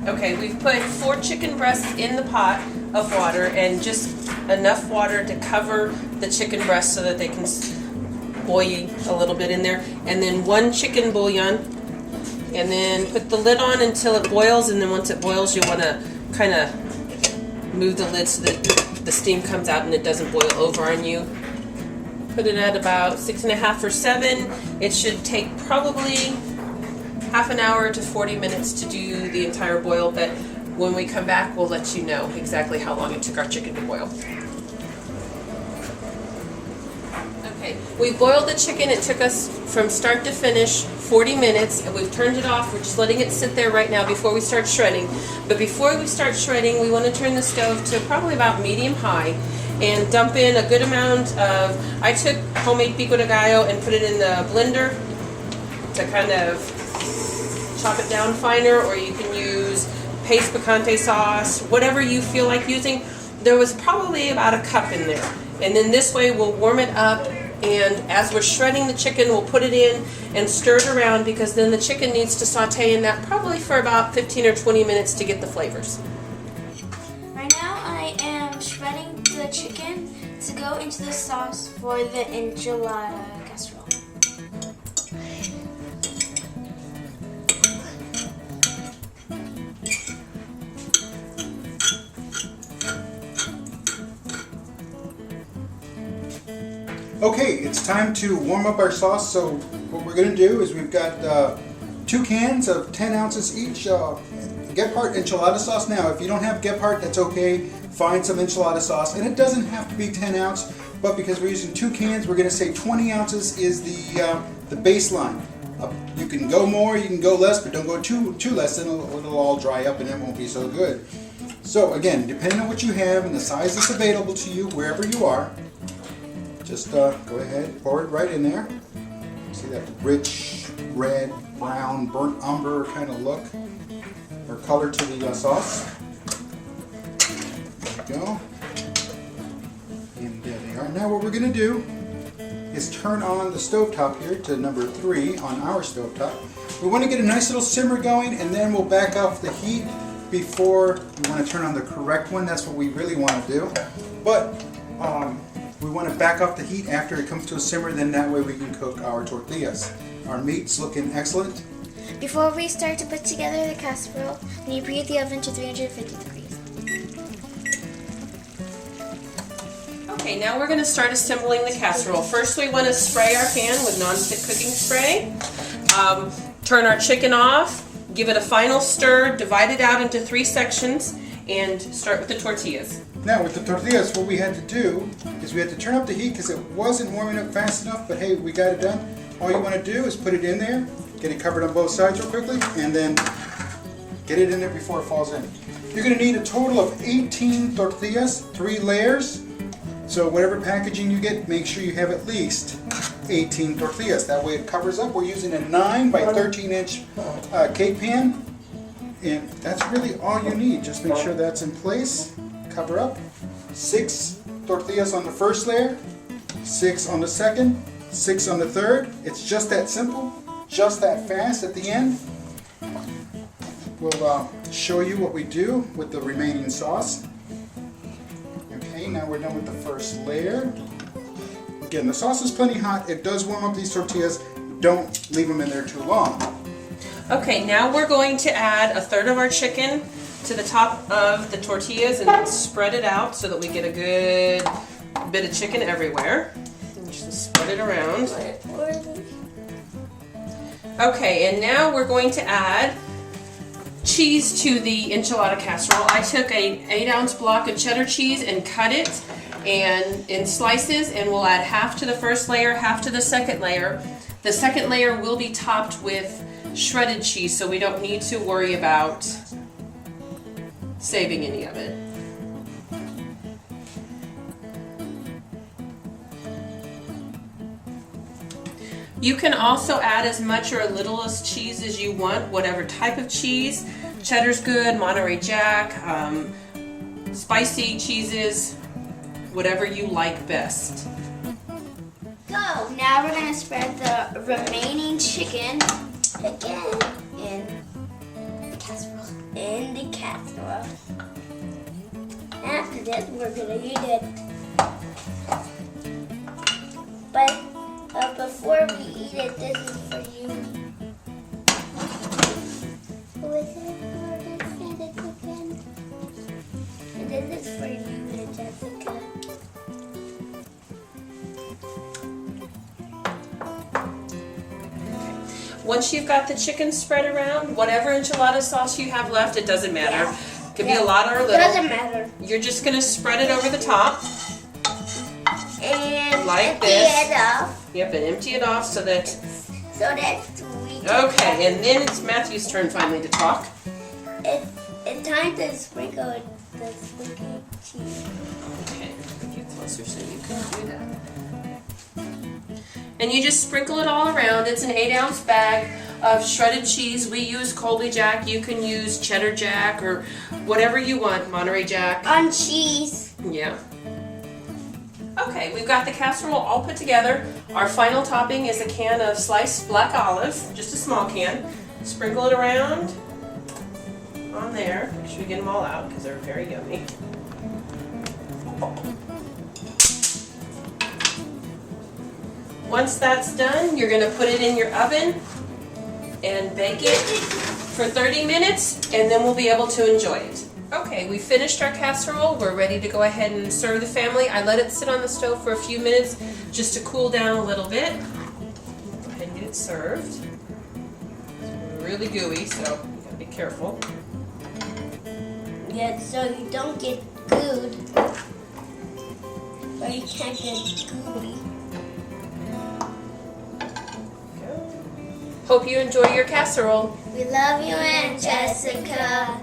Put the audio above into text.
Okay, we've put 4 chicken breasts in the pot of water, and just enough water to cover the chicken breasts so that they can boil a little bit in there. And then 1 chicken bouillon, and then put the lid on until it boils, and then once it boils you want to kind of move the lid so that the steam comes out and it doesn't boil over on you. Put it at about 6.5 or 7. It should take probably half an hour to 40 minutes to do the entire boil, but when we come back we'll let you know exactly how long it took our chicken to boil. Okay, we boiled the chicken. It took us from start to finish 40 minutes, and we've turned it off. We're just letting it sit there right now before we start shredding. But before we start shredding, we want to turn the stove to probably about medium-high and dump in a good amount of, I took homemade pico de gallo and put it in the blender to kind of chop it down finer, or you can use paste picante sauce, whatever you feel like using. There was probably about a cup in there. And then this way we'll warm it up, and as we're shredding the chicken we'll put it in and stir it around, because then the chicken needs to saute in that probably for about 15 or 20 minutes to get the flavors. Right now I am shredding the chicken to go into the sauce for the enchilada casserole. Okay, it's time to warm up our sauce. So what we're going to do is we've got 2 cans of 10 ounces each. Gephardt enchilada sauce. Now, if you don't have Gephardt, that's okay. Find some enchilada sauce, and it doesn't have to be 10 ounce, but because we're using 2 cans, we're going to say 20 ounces is the baseline. You can go more, you can go less, but don't go too less, then it'll all dry up and it won't be so good. So again, depending on what you have and the size that's available to you wherever you are, just go ahead, pour it right in there. See that rich, red, brown, burnt umber kind of look or color to the sauce. There we go. And there they are. Now what we're going to do is turn on the stovetop here to number 3 on our stovetop. We want to get a nice little simmer going, and then we'll back off the heat before we want to turn on the correct one. That's what we really want to do. But we want to back off the heat after it comes to a simmer, then that way we can cook our tortillas. Our meat's looking excellent. Before we start to put together the casserole, we need to preheat the oven to 350 degrees. Okay, now we're going to start assembling the casserole. First we want to spray our pan with nonstick cooking spray. Turn our chicken off, give it a final stir, divide it out into 3 sections, and start with the tortillas. Now with the tortillas, what we had to do is we had to turn up the heat because it wasn't warming up fast enough, but hey, we got it done. All you want to do is put it in there, get it covered on both sides real quickly, and then get it in there before it falls in. You're going to need a total of 18 tortillas, 3 layers. So whatever packaging you get, make sure you have at least 18 tortillas. That way it covers up. We're using a 9 by 13 inch cake pan, and that's really all you need. Just make sure that's in place. Cover up. 6 tortillas on the first layer, 6 on the second, 6 on the third. It's just that simple, just that fast at the end. We'll show you what we do with the remaining sauce. Okay, now we're done with the first layer. Again, the sauce is plenty hot. It does warm up these tortillas. Don't leave them in there too long. Okay, now we're going to add 1/3 of our chicken to the top of the tortillas and then spread it out so that we get a good bit of chicken everywhere. And just spread it around. Okay, and now we're going to add cheese to the enchilada casserole. I took an 8-ounce block of cheddar cheese and cut it and in slices, and we'll add half to the first layer, half to the second layer. The second layer will be topped with shredded cheese, so we don't need to worry about saving any of it. You can also add as much or as little as cheese as you want, whatever type of cheese. Cheddar's good, Monterey Jack, spicy cheeses, whatever you like best. Go! Now we're going to spread the remaining chicken again in the in the casserole. After this, we're gonna eat it. But before we eat it, this is for you. Who is it for? This is again. And this is for you and Jessica. Once you've got the chicken spread around, whatever enchilada sauce you have left, it doesn't matter. Yeah. Could be a lot or a little. Doesn't matter. You're just gonna spread it over the top. And Like empty this. it off Yep, and empty it off so that. so that we can. Okay, and then it's Matthew's turn finally to talk. It's time to sprinkle the sticky cheese. Okay, get closer so you can do that. And you just sprinkle it all around. It's an 8-ounce bag of shredded cheese. We use Colby Jack. You can use Cheddar Jack or whatever you want, Monterey Jack. On cheese. Yeah. Okay, we've got the casserole all put together. Our final topping is a can of sliced black olive, just a small can. Sprinkle it around on there. Make sure you get them all out because they're very yummy. Once that's done, you're going to put it in your oven and bake it for 30 minutes, and then we'll be able to enjoy it. Okay, we finished our casserole. We're ready to go ahead and serve the family. I let it sit on the stove for a few minutes just to cool down a little bit. Go ahead and get it served. It's really gooey, so you gotta be careful. Yeah, so you don't get gooed. Or you can't get gooey. Hope you enjoy your casserole. We love you, Aunt Jessica.